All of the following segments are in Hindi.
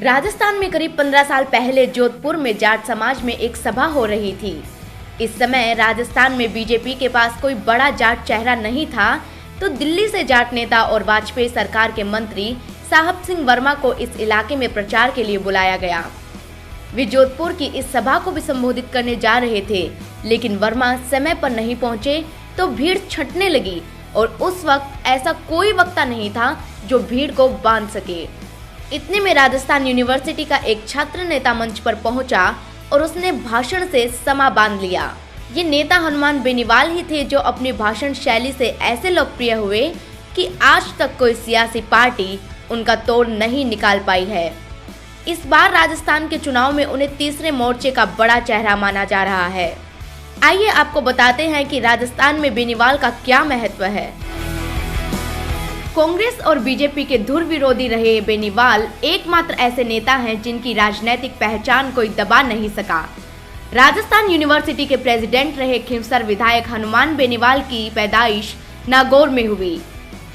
राजस्थान में करीब 15 साल पहले जोधपुर में जाट समाज में एक सभा हो रही थी। इस समय राजस्थान में बीजेपी के पास कोई बड़ा जाट चेहरा नहीं था, तो दिल्ली से जाट नेता और वाजपेयी सरकार के मंत्री साहब सिंह वर्मा को इस इलाके में प्रचार के लिए बुलाया गया। वे जोधपुर की इस सभा को भी संबोधित करने जा रहे थे, लेकिन वर्मा समय पर नहीं पहुंचे तो भीड़ छंटने लगी और उस वक्त ऐसा कोई वक्ता नहीं था जो भीड़ को बांध सके। इतने में राजस्थान यूनिवर्सिटी का एक छात्र नेता मंच पर पहुंचा और उसने भाषण से समा बांध लिया। ये नेता हनुमान बेनीवाल ही थे, जो अपनी भाषण शैली से ऐसे लोकप्रिय हुए कि आज तक कोई सियासी पार्टी उनका तोड़ नहीं निकाल पाई है। इस बार राजस्थान के चुनाव में उन्हें तीसरे मोर्चे का बड़ा चेहरा माना जा रहा है। आइए आपको बताते हैं कि राजस्थान में बेनीवाल का क्या महत्व है। कांग्रेस और बीजेपी के धुर विरोधी रहे बेनीवाल एकमात्र ऐसे नेता हैं जिनकी राजनीतिक पहचान कोई दबा नहीं सका। राजस्थान यूनिवर्सिटी के प्रेसिडेंट रहे खींवसर विधायक हनुमान बेनीवाल की पैदाइश नागौर में हुई।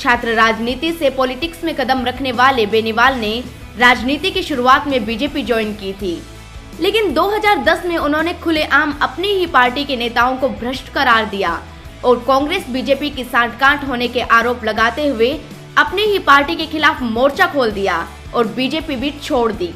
छात्र राजनीति से पॉलिटिक्स में कदम रखने वाले बेनीवाल ने राजनीति की शुरुआत में बीजेपी ज्वाइन की थी, लेकिन 2010 में उन्होंने खुलेआम अपनी ही पार्टी के नेताओं को भ्रष्ट करार दिया और कांग्रेस बीजेपी की सांठगांठ होने के आरोप लगाते हुए अपनी ही पार्टी के खिलाफ मोर्चा खोल दिया और बीजेपी भी छोड़ दी।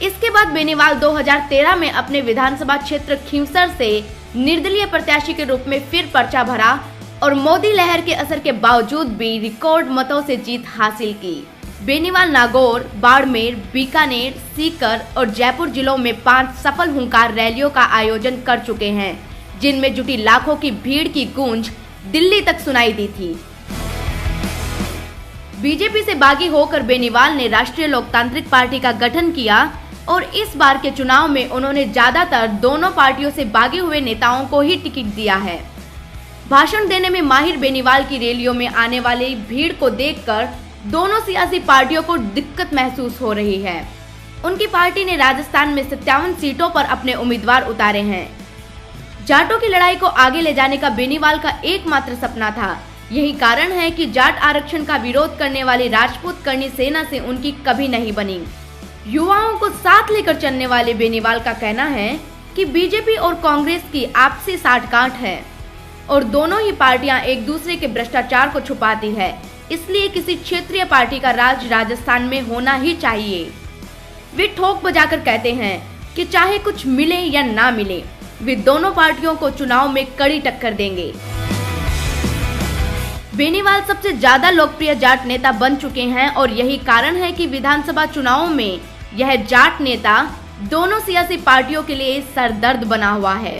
इसके बाद बेनीवाल 2013 में अपने विधानसभा क्षेत्र खींवसर से निर्दलीय प्रत्याशी के रूप में फिर पर्चा भरा और मोदी लहर के असर के बावजूद भी रिकॉर्ड मतों से जीत हासिल की। बेनीवाल नागौर, बाड़मेर, बीकानेर, सीकर और जयपुर जिलों में 5 सफल हुंकार रैलियों का आयोजन कर चुके हैं, जिनमें जुटी लाखों की भीड़ की गूंज दिल्ली तक सुनाई दी थी। बीजेपी से बागी होकर बेनीवाल ने राष्ट्रीय लोकतांत्रिक पार्टी का गठन किया और इस बार के चुनाव में उन्होंने ज्यादातर दोनों पार्टियों से बागी हुए नेताओं को ही टिकट दिया है। भाषण देने में माहिर बेनीवाल की रैलियों में आने वाली भीड़ को देखकर दोनों सियासी पार्टियों को दिक्कत महसूस हो रही है। उनकी पार्टी ने राजस्थान में 57 सीटों पर अपने उम्मीदवार उतारे हैं। जाटों की लड़ाई को आगे ले जाने का बेनीवाल का एकमात्र सपना था। यही कारण है कि जाट आरक्षण का विरोध करने वाली राजपूत करनी सेना से उनकी कभी नहीं बनी। युवाओं को साथ लेकर चलने वाले बेनीवाल का कहना है कि बीजेपी और कांग्रेस की आपसी सांठगांठ है और दोनों ही पार्टियां एक दूसरे के भ्रष्टाचार को छुपाती है, इसलिए किसी क्षेत्रीय पार्टी का राज राजस्थान में होना ही चाहिए। वे ठोक बजाकर कहते हैं कि चाहे कुछ मिले या ना मिले, वे दोनों पार्टियों को चुनाव में कड़ी टक्कर देंगे। बेनीवाल सबसे ज्यादा लोकप्रिय जाट नेता बन चुके हैं और यही कारण है कि विधानसभा चुनावों में यह जाट नेता दोनों सियासी पार्टियों के लिए सरदर्द बना हुआ है।